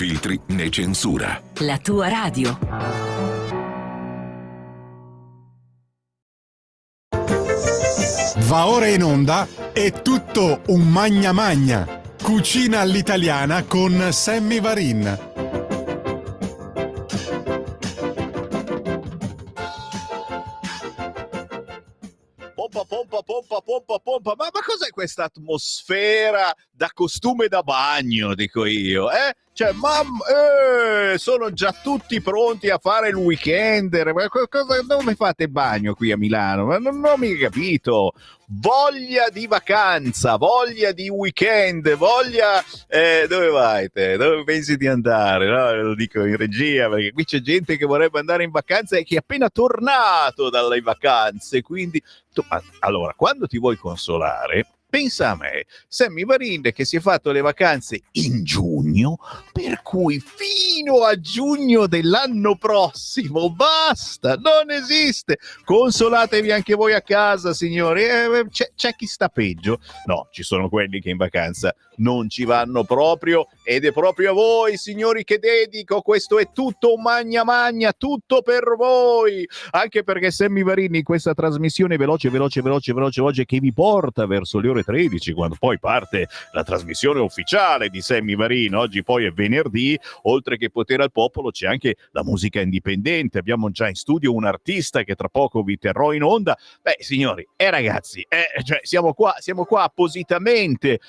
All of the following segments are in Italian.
filtri né censura. La tua radio. Va ora in onda È tutto un magna magna. Cucina all'italiana con Sammy Varin. Pompa. Ma cos'è questa atmosfera da costume da bagno, dico io, eh? Cioè, sono già tutti pronti a fare il weekender. Ma dove fate il bagno qui a Milano? Ma non ho mica capito. Voglia di vacanza, voglia di weekend, voglia... dove vai te? Dove pensi di andare? No, lo dico in regia, perché qui c'è gente che vorrebbe andare in vacanza e che è appena tornato dalle vacanze, quindi... Allora, quando ti vuoi consolare, pensa a me, Sammy Varin, che si è fatto le vacanze in giugno, per cui fino a giugno dell'anno prossimo basta, non esiste. Consolatevi anche voi a casa, signori. C'è chi sta peggio. No, ci sono quelli che in vacanza non ci vanno proprio, ed è proprio a voi, signori, che dedico. Questo è tutto un magna magna, tutto per voi, anche perché Sammy Varin in questa trasmissione veloce che vi porta verso le ore 13, quando poi parte la trasmissione ufficiale di Sammy Varin. Oggi poi è venerdì, oltre che Potere al Popolo c'è anche la musica indipendente. Abbiamo già in studio un artista che tra poco vi terrò in onda. Beh, signori e ragazzi, cioè, siamo qua appositamente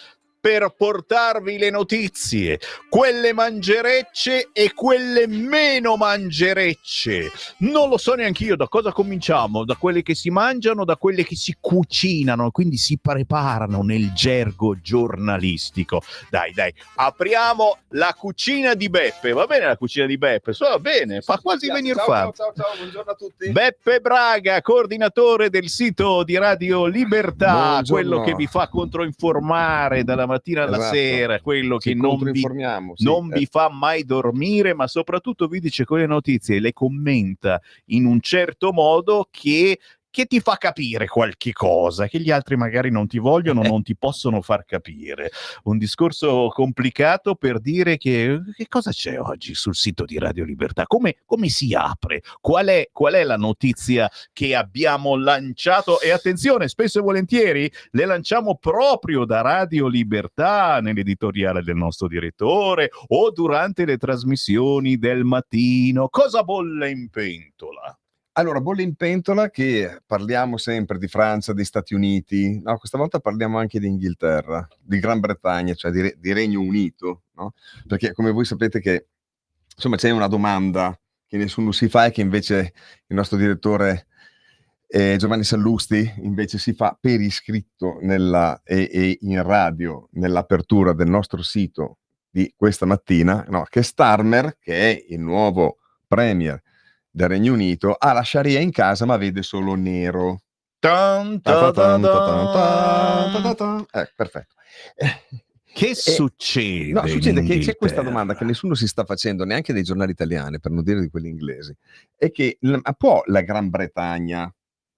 per portarvi le notizie, quelle mangerecce e quelle meno mangerecce. Non lo so neanch'io da cosa cominciamo, da quelle che si mangiano, da quelle che si cucinano, quindi si preparano nel gergo giornalistico. Dai, apriamo la cucina di Beppe. Va bene la cucina di Beppe? Va bene, fa quasi venire fame. Ciao, buongiorno a tutti. Beppe Braga, coordinatore del sito di Radio Libertà, buongiorno. Quello che vi fa controinformare dalla mattina alla sera, quello che non vi fa mai dormire, ma soprattutto vi dice quelle notizie, le commenta in un certo modo che ti fa capire qualche cosa che gli altri magari non ti vogliono, non ti possono far capire. Un discorso complicato per dire che cosa c'è oggi sul sito di Radio Libertà, come si apre, qual è la notizia che abbiamo lanciato, e attenzione, spesso e volentieri le lanciamo proprio da Radio Libertà, nell'editoriale del nostro direttore o durante le trasmissioni del mattino. Cosa bolle in pentola? Allora, bolle in pentola che parliamo sempre di Francia, degli Stati Uniti, no, questa volta parliamo anche di Inghilterra, di Gran Bretagna, cioè di Regno Unito, no? Perché come voi sapete che insomma c'è una domanda che nessuno si fa e che invece il nostro direttore Giovanni Sallusti invece si fa per iscritto e in radio nell'apertura del nostro sito di questa mattina, no? Che Starmer, che è il nuovo premier del Regno Unito, ha la Sharia in casa ma vede solo nero. Perfetto. Che succede? No, succede che c'è questa domanda che nessuno si sta facendo, neanche dei giornali italiani, per non dire di quelli inglesi, è che può la Gran Bretagna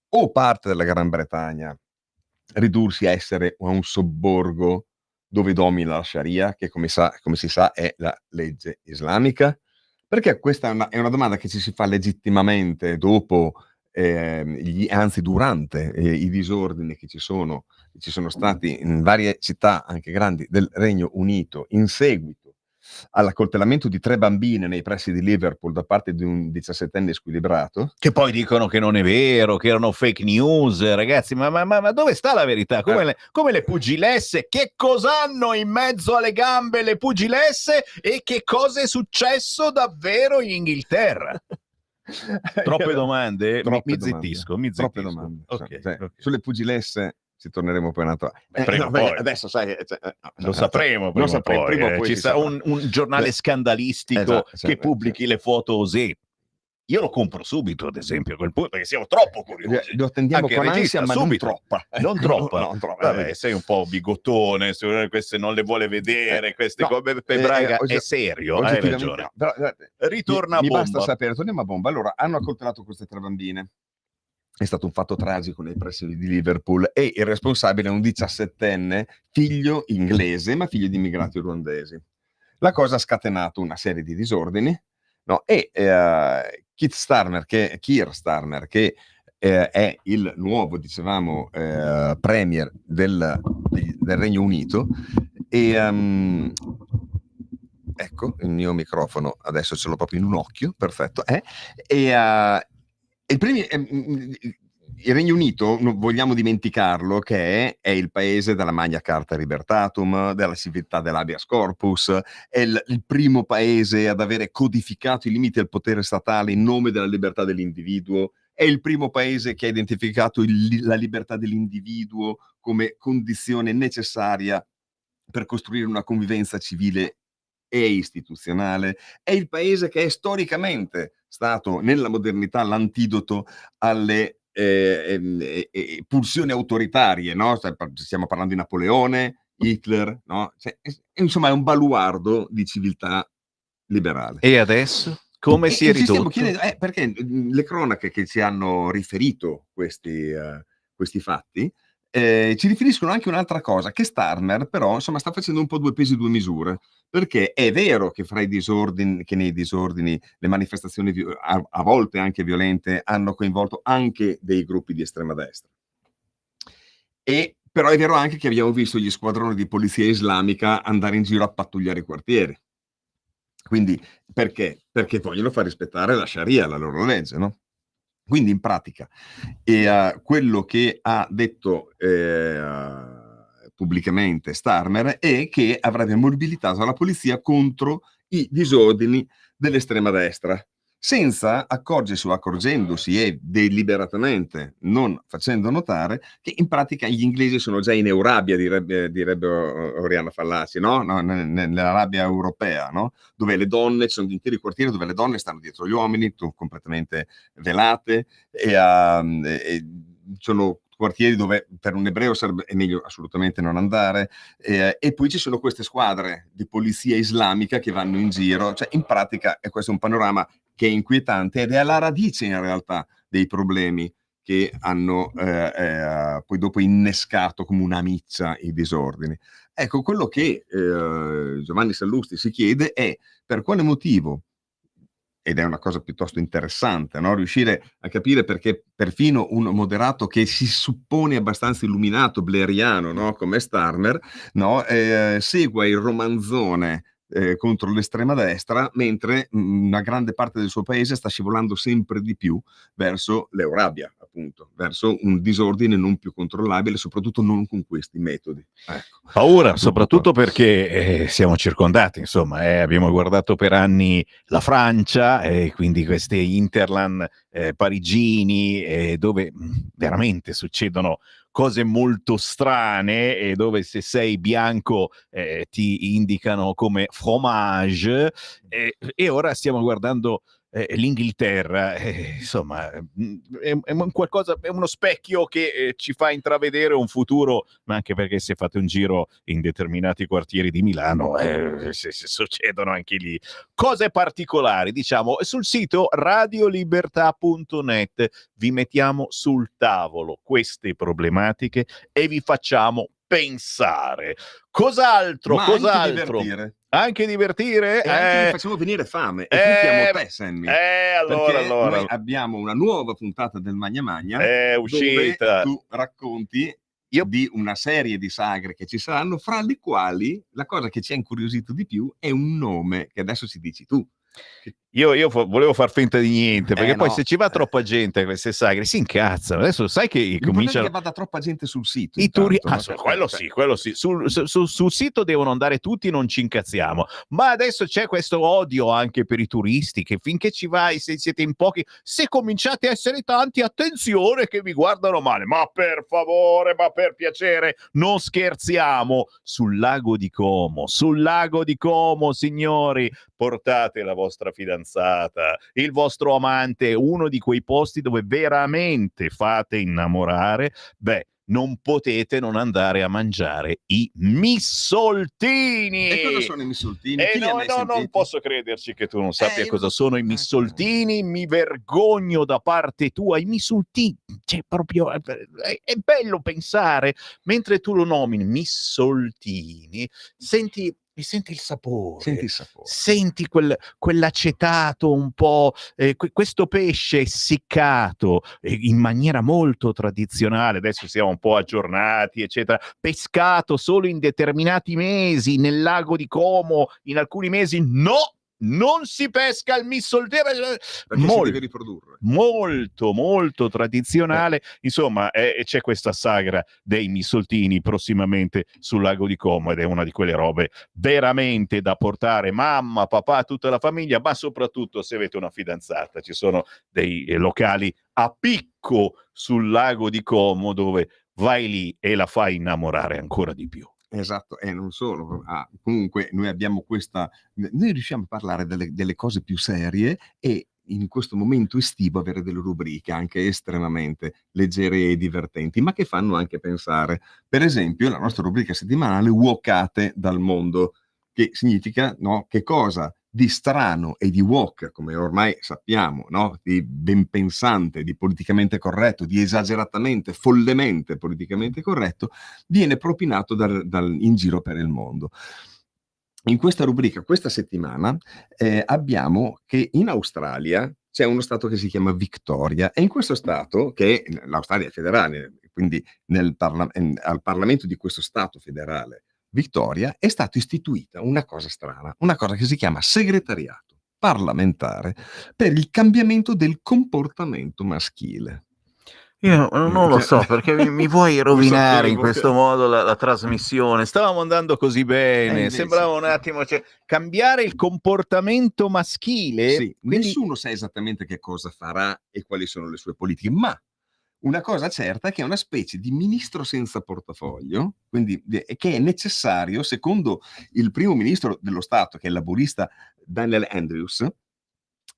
o parte della Gran Bretagna ridursi a essere un sobborgo dove domina la Sharia, che come si sa è la legge islamica? Perché questa è una domanda che ci si fa legittimamente dopo, anzi durante i disordini che ci sono stati in varie città, anche grandi, del Regno Unito, in seguito all'accoltellamento di 3 bambine nei pressi di Liverpool da parte di un 17enne squilibrato. Che poi dicono che non è vero, che erano fake news, ragazzi, ma dove sta la verità? Come le pugilesse? Che cosa hanno in mezzo alle gambe le pugilesse e che cosa è successo davvero in Inghilterra? Troppe domande? Mi zittisco. Troppe domande. Okay. Sulle pugilesse ci torneremo poi un altro. Adesso sai, lo sapremo prima o poi. Ci sarà un giornale scandalistico che pubblichi le foto Osè. Io lo compro subito, ad esempio, a quel punto, perché siamo troppo curiosi. Lo attendiamo con ansia, ma subito. Non troppa. Non troppa. Vabbè, sei un po' bigottone, queste non le vuole vedere, queste come Braga è serio, hai ragione. Però, ritorna a bomba. Mi basta sapere, torniamo a bomba. Allora, hanno accoltellato queste 3 bambine. È stato un fatto tragico nei pressi di Liverpool e il responsabile è un 17enne, figlio inglese, ma figlio di immigrati ruandesi. La cosa ha scatenato una serie di disordini, no? E Keir Starmer, che è il nuovo, dicevamo, premier del Regno Unito, e ecco, il mio microfono adesso ce l'ho proprio in un occhio, perfetto. Il Regno Unito, non vogliamo dimenticarlo, che è il paese della Magna Carta Libertatum, della civiltà dell'habeas corpus, è il primo paese ad avere codificato i limiti del potere statale in nome della libertà dell'individuo, è il primo paese che ha identificato la libertà dell'individuo come condizione necessaria per costruire una convivenza civile e istituzionale, è il paese che è storicamente stato nella modernità l'antidoto alle pulsioni autoritarie, no? Stiamo parlando di Napoleone, Hitler, no? Insomma è un baluardo di civiltà liberale. E adesso? Come si è ridotto? Perché le cronache che ci hanno riferito questi fatti ci riferiscono anche un'altra cosa, che Starmer però insomma sta facendo un po' due pesi due misure, perché è vero che nei disordini le manifestazioni a volte anche violente hanno coinvolto anche dei gruppi di estrema destra, però è vero anche che abbiamo visto gli squadroni di polizia islamica andare in giro a pattugliare i quartieri. Quindi perché? Perché vogliono far rispettare la Sharia, la loro legge, no? Quindi in pratica quello che ha detto pubblicamente Starmer è che avrebbe mobilitato la polizia contro i disordini dell'estrema destra, senza accorgendosi e deliberatamente non facendo notare che in pratica gli inglesi sono già in Eurabia, direbbe Oriana Fallaci, no? Nell'Arabia europea, no? Dove le donne, ci sono interi quartieri dove le donne stanno dietro gli uomini, completamente velate, e sono quartieri dove per un ebreo è meglio assolutamente non andare, e poi ci sono queste squadre di polizia islamica che vanno in giro, cioè in pratica è questo un panorama che è inquietante ed è alla radice in realtà dei problemi che hanno poi dopo innescato come una miccia i disordini. Ecco, quello che Giovanni Sallusti si chiede è per quale motivo, ed è una cosa piuttosto interessante, no? Riuscire a capire perché perfino un moderato che si suppone abbastanza illuminato, blairiano, no? Come Starmer, no? Segua il romanzone contro l'estrema destra, mentre una grande parte del suo paese sta scivolando sempre di più verso l'Eurabia, appunto, verso un disordine non più controllabile, soprattutto non con questi metodi. Ecco. Paura, soprattutto perché siamo circondati, insomma, abbiamo guardato per anni la Francia, quindi queste Interland parigini, dove veramente succedono cose molto strane e dove se sei bianco ti indicano come fromage, e ora stiamo guardando l'Inghilterra, insomma, è qualcosa, è uno specchio che ci fa intravedere un futuro, ma anche perché se fate un giro in determinati quartieri di Milano se succedono anche lì cose particolari. Diciamo, sul sito radiolibertà.net vi mettiamo sul tavolo queste problematiche e vi facciamo pensare. Cos'altro? Anche divertire? E anche vi facciamo venire fame. E qui chiamo te, Sammy. Allora. Noi abbiamo una nuova puntata del Magna Magna è uscita. dove tu racconti di una serie di sagre che ci saranno, fra le quali la cosa che ci ha incuriosito di più è un nome che adesso ci dici tu. Io volevo far finta di niente, perché poi se ci va troppa gente a queste sagre si incazzano. Adesso sai che cominciano che vada troppa gente sul sito. Quello sì. Sul sito devono andare tutti, non ci incazziamo. Ma adesso c'è questo odio anche per i turisti, che finché ci vai, se siete in pochi, se cominciate a essere tanti, attenzione che vi guardano male. Ma per favore, ma per piacere, non scherziamo. Sul lago di Como, signori, portate la vostra fidanzata, il vostro amante, uno di quei posti dove veramente fate innamorare. Non potete non andare a mangiare i missoltini. E cosa sono i missoltini? Non posso crederci che tu non sappia cosa sono i missoltini. Mi vergogno da parte tua. I missoltini, cioè proprio è bello pensare, mentre tu lo nomini missoltini, senti e senti il sapore, Senti il sapore. senti quell'acetato un po', questo pesce essiccato in maniera molto tradizionale, adesso siamo un po' aggiornati, eccetera, pescato solo in determinati mesi nel lago di Como, in alcuni mesi no! Non si pesca il missoltero, Perché si deve riprodurre. molto tradizionale. Insomma, c'è questa sagra dei missoltini prossimamente sul lago di Como ed è una di quelle robe veramente da portare mamma, papà, tutta la famiglia, ma soprattutto se avete una fidanzata. Ci sono dei locali a picco sul lago di Como dove vai lì e la fai innamorare ancora di più. Esatto, e non solo. Comunque noi abbiamo noi riusciamo a parlare delle cose più serie e in questo momento estivo avere delle rubriche anche estremamente leggere e divertenti, ma che fanno anche pensare. Per esempio, la nostra rubrica settimanale Wokate dal mondo, che significa, no, che cosa di strano e di woke, come ormai sappiamo, no, di ben pensante, di politicamente corretto, di esageratamente, follemente politicamente corretto, viene propinato in giro per il mondo. In questa rubrica, questa settimana, abbiamo che in Australia c'è uno stato che si chiama Victoria e in questo stato, che è l'Australia federale, quindi al Parlamento di questo stato federale Victoria, è stata istituita una cosa strana, una cosa che si chiama segretariato parlamentare per il cambiamento del comportamento maschile. Io non lo so perché mi vuoi rovinare in sapevo questo che- modo la trasmissione. Stavamo andando così bene, invece- sembrava un attimo, cioè, cambiare il comportamento maschile. Sì, quindi nessuno sa esattamente che cosa farà e quali sono le sue politiche, ma una cosa certa è che è una specie di ministro senza portafoglio, quindi che è necessario, secondo il primo ministro dello Stato, che è il laburista Daniel Andrews,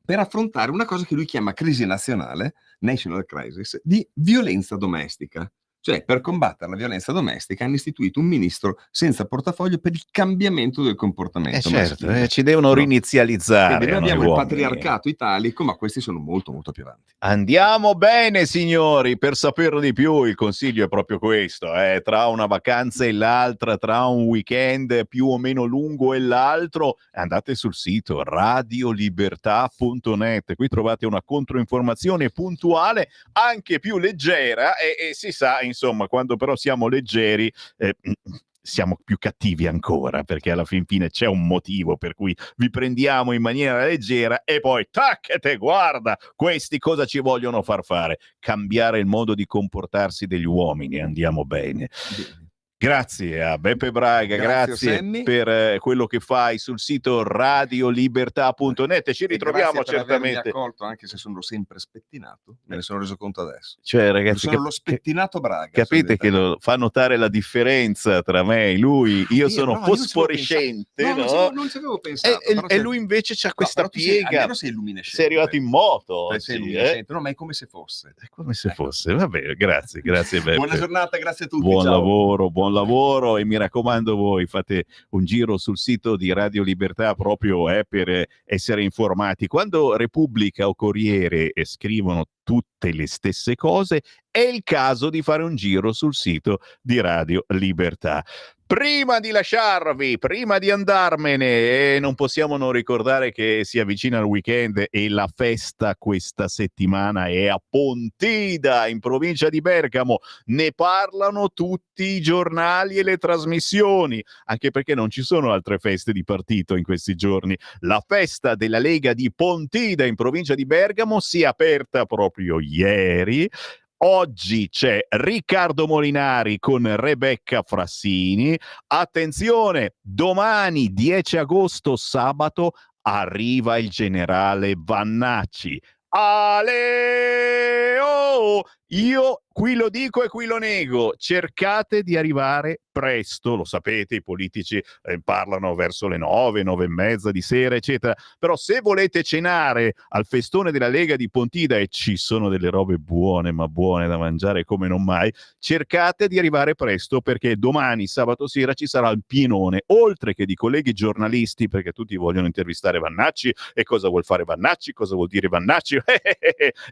per affrontare una cosa che lui chiama crisi nazionale, national crisis, di violenza domestica. Cioè, per combattere la violenza domestica hanno istituito un ministro senza portafoglio per il cambiamento del comportamento certo, maschile. ci devono No. rinizializzare. Quindi noi a noi abbiamo il uomini. patriarcato italico, ma questi sono molto più avanti. Andiamo bene, signori, per saperne di più il consiglio è proprio questo, tra una vacanza e l'altra, tra un weekend più o meno lungo e l'altro, andate sul sito radiolibertà.net, qui trovate una controinformazione puntuale, anche più leggera e si sa, insomma, quando però siamo leggeri siamo più cattivi ancora, perché alla fin fine c'è un motivo per cui vi prendiamo in maniera leggera e poi tac, te guarda, questi cosa ci vogliono far fare? Cambiare il modo di comportarsi degli uomini, andiamo bene. Grazie a Beppe Braga, grazie per quello che fai sul sito radiolibertà.net. Ci ritroviamo grazie per certamente. avermi accolto, anche se sono sempre spettinato, me ne sono reso conto adesso. Cioè, ragazzi, sono lo spettinato Braga. Capite che lo fa notare la differenza tra me e lui? Io sono fosforescente, no? Non ci avevo pensato. E lui invece c'ha questa piega. Almeno sei luminescente. Sei arrivato in moto. Sei luminescente, no, ma è come se fosse. È come se fosse. Va bene, grazie Beppe. Buona giornata, grazie a tutti. Buon ciao. lavoro e mi raccomando voi fate un giro sul sito di Radio Libertà proprio per essere informati. Quando Repubblica o Corriere scrivono tutte le stesse cose, è il caso di fare un giro sul sito di Radio Libertà. Prima di lasciarvi, prima di andarmene, non possiamo non ricordare che si avvicina il weekend e la festa questa settimana è a Pontida, in provincia di Bergamo. Ne parlano tutti i giornali e le trasmissioni, anche perché non ci sono altre feste di partito in questi giorni. La festa della Lega di Pontida in provincia di Bergamo si è aperta proprio ieri. Oggi c'è Riccardo Molinari con Rebecca Frassini. Attenzione, domani 10 agosto, sabato, arriva il generale Vannacci. Ale! Oh! Io qui lo dico e qui lo nego, cercate di arrivare presto, lo sapete, i politici parlano verso le 9 e mezza di sera, eccetera, però se volete cenare al festone della Lega di Pontida e ci sono delle robe buone, ma buone da mangiare come non mai, cercate di arrivare presto perché domani, sabato sera, ci sarà il pienone, oltre che di colleghi giornalisti, perché tutti vogliono intervistare Vannacci e cosa vuol fare Vannacci, cosa vuol dire Vannacci,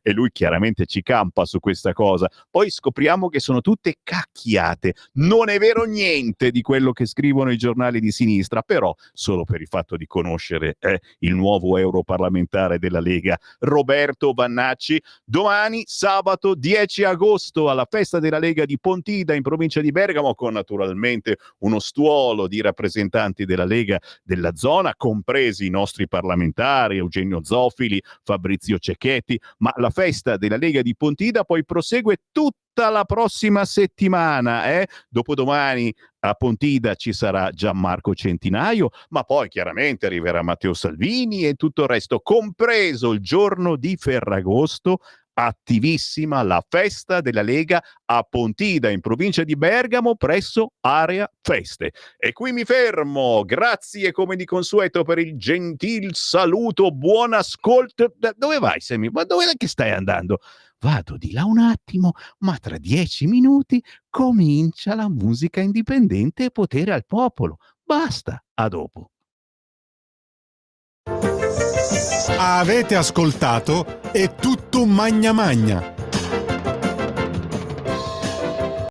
e lui chiaramente ci campa su questa questa cosa. Poi scopriamo che sono tutte cacchiate, non è vero niente di quello che scrivono i giornali di sinistra, però solo per il fatto di conoscere il nuovo europarlamentare della Lega, Roberto Vannacci. Domani, sabato 10 agosto, alla festa della Lega di Pontida in provincia di Bergamo, con naturalmente uno stuolo di rappresentanti della Lega della zona, compresi i nostri parlamentari, Eugenio Zoffili, Fabrizio Cecchetti, ma la festa della Lega di Pontida poi prosegue tutta la prossima settimana. Dopodomani a Pontida ci sarà Gianmarco Centinaio, ma poi chiaramente arriverà Matteo Salvini e tutto il resto, compreso il giorno di Ferragosto, attivissima la festa della Lega a Pontida in provincia di Bergamo presso Area Feste. E qui mi fermo, grazie come di consueto per il gentil saluto, buon ascolto. Dove vai, Sammy? Ma dove è che stai andando? Vado di là un attimo, ma tra 10 minuti comincia la musica indipendente e potere al popolo. Basta, a dopo. Avete ascoltato È tutto magna magna,